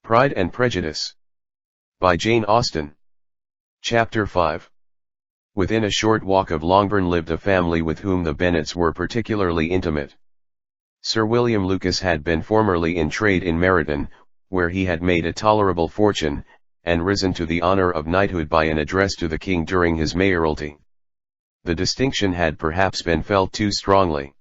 Pride and Prejudice. By Jane Austen. Chapter 5. Within a short walk of Longbourn lived a family with whom the Bennets were particularly intimate. Sir William Lucas had been formerly in trade in Meryton, where he had made a tolerable fortune, and risen to the honour of knighthood by an address to the king during his mayoralty. The distinction had perhaps been felt too strongly.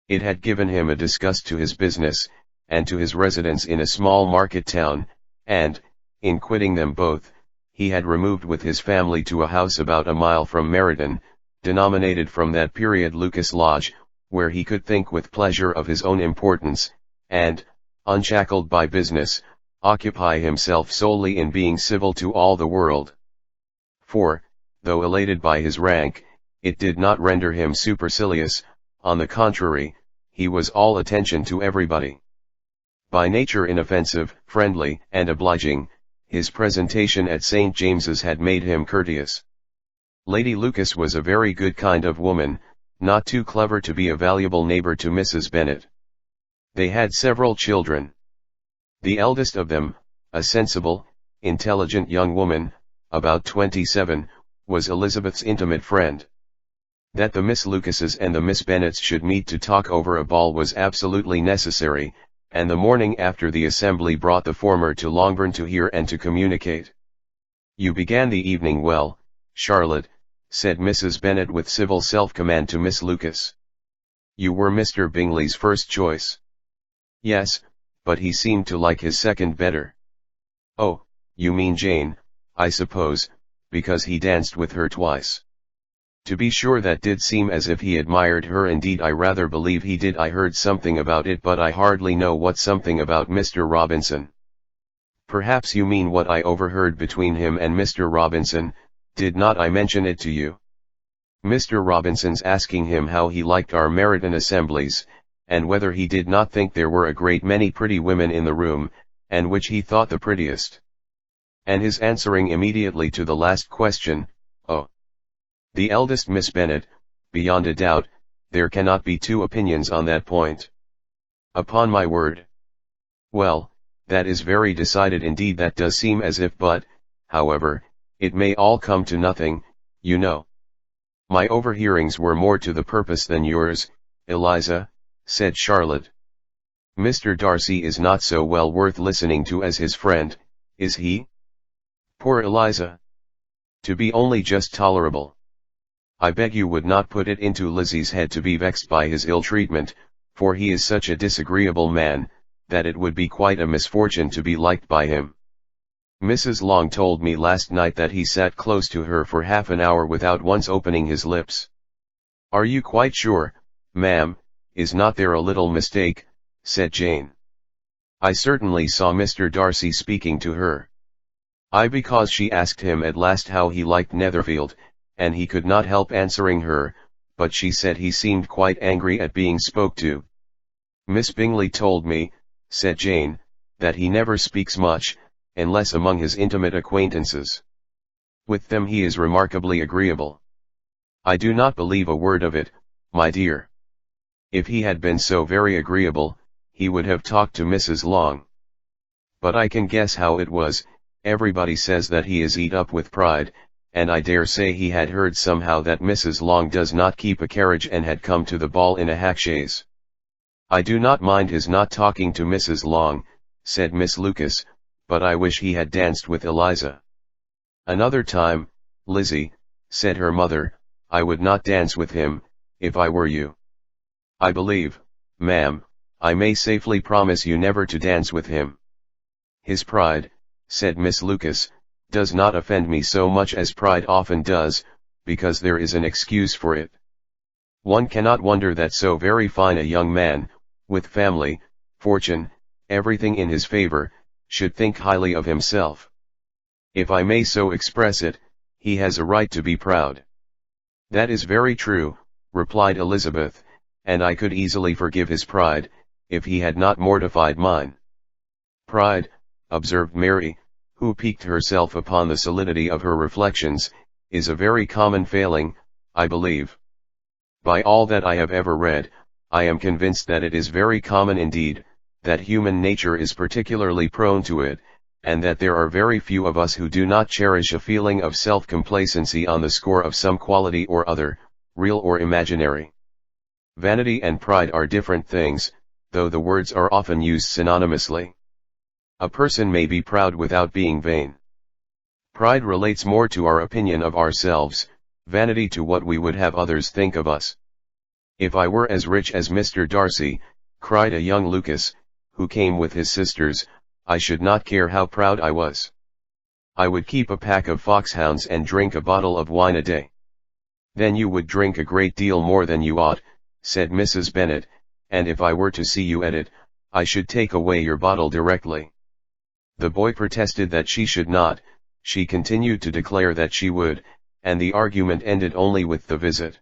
It had given him a disgust to his business, and to his residence in a small market town, and, in quitting them both, he had removed with his family to a house about a mile from Meryton, denominated from that period Lucas Lodge, where he could think with pleasure of his own importance, and, unshackled by business, occupy himself solely in being civil to all the world. For, though elated by his rank, it did not render him supercilious; on the contrary, he was all attention to everybody. By nature inoffensive, friendly, and obliging, his presentation at St. James's had made him courteous. Lady Lucas was a very good kind of woman, not too clever to be a valuable neighbour to Mrs. Bennet. They had several children. The eldest of them, a sensible, intelligent young woman, about 27, was Elizabeth's intimate friend. That the Miss Lucases and the Miss Bennets should meet to talk over a ball was absolutely necessary, and the morning after the assembly brought the former to Longbourn to hear and to communicate. "You began the evening well, Charlotte," said Mrs. Bennet with civil self-command to Miss Lucas. "You were Mr. Bingley's first choice." "Yes, but he seemed to like his second better." "Oh, you mean Jane, I suppose, because he danced with her twice." "To be sure, that did seem as if he admired her. Indeed, I rather believe he did. I heard something about it, but I hardly know what something about Mr. Robinson." "Perhaps you mean what I overheard between him and Mr. Robinson. Did not I mention it to you? Mr. Robinson's asking him how he liked our Meryton assemblies, and whether he did not think there were a great many pretty women in the room, and which he thought the prettiest. And his answering immediately to the last question, 'Oh, the eldest Miss Bennet, beyond a doubt, there cannot be two opinions on that point.' Upon my word." "Well, that is very decided indeed. That does seem as if, but, however, it may all come to nothing, you know." "My overhearings were more to the purpose than yours, Eliza," said Charlotte. "Mr. Darcy is not so well worth listening to as his friend, is he?" "Poor Eliza! To be only just tolerable. I beg you would not put it into Lizzie's head to be vexed by his ill treatment, for he is such a disagreeable man, that it would be quite a misfortune to be liked by him. Mrs. Long told me last night that he sat close to her for half an hour without once opening his lips." "Are you quite sure, ma'am? Is not there a little mistake?" said Jane. "I certainly saw Mr. Darcy speaking to her." Because she asked him at last how he liked Netherfield, and he could not help answering her, but she said he seemed quite angry at being spoke to." "Miss Bingley told me," said Jane, "that he never speaks much, unless among his intimate acquaintances. With them he is remarkably agreeable." "I do not believe a word of it, my dear. If he had been so very agreeable, he would have talked to Mrs. Long. But I can guess how it was. Everybody says that he is eat up with pride, and I dare say he had heard somehow that Mrs. Long does not keep a carriage and had come to the ball in a hack chaise." "I do not mind his not talking to Mrs. Long," said Miss Lucas, "but I wish he had danced with Eliza." "Another time, Lizzie," said her mother, "I would not dance with him, if I were you." "I believe, ma'am, I may safely promise you never to dance with him." "His pride," said Miss Lucas, "does not offend me so much as pride often does, because there is an excuse for it. One cannot wonder that so very fine a young man, with family, fortune, everything in his favor, should think highly of himself. If I may so express it, he has a right to be proud." "That is very true," replied Elizabeth, "and I could easily forgive his pride, if he had not mortified mine." "Pride," observed Mary, who piqued herself upon the solidity of her reflections, "is a very common failing, I believe. By all that I have ever read, I am convinced that it is very common indeed, that human nature is particularly prone to it, and that there are very few of us who do not cherish a feeling of self-complacency on the score of some quality or other, real or imaginary. Vanity and pride are different things, though the words are often used synonymously. A person may be proud without being vain. Pride relates more to our opinion of ourselves, vanity to what we would have others think of us. "If I were as rich as Mr. Darcy," cried a young Lucas, who came with his sisters, "I should not care how proud I was. I would keep a pack of foxhounds and drink a bottle of wine a day." "Then you would drink a great deal more than you ought," said Mrs. Bennet, "and if I were to see you at it, I should take away your bottle directly." The boy protested that she should not, she continued to declare that she would, and the argument ended only with the visit.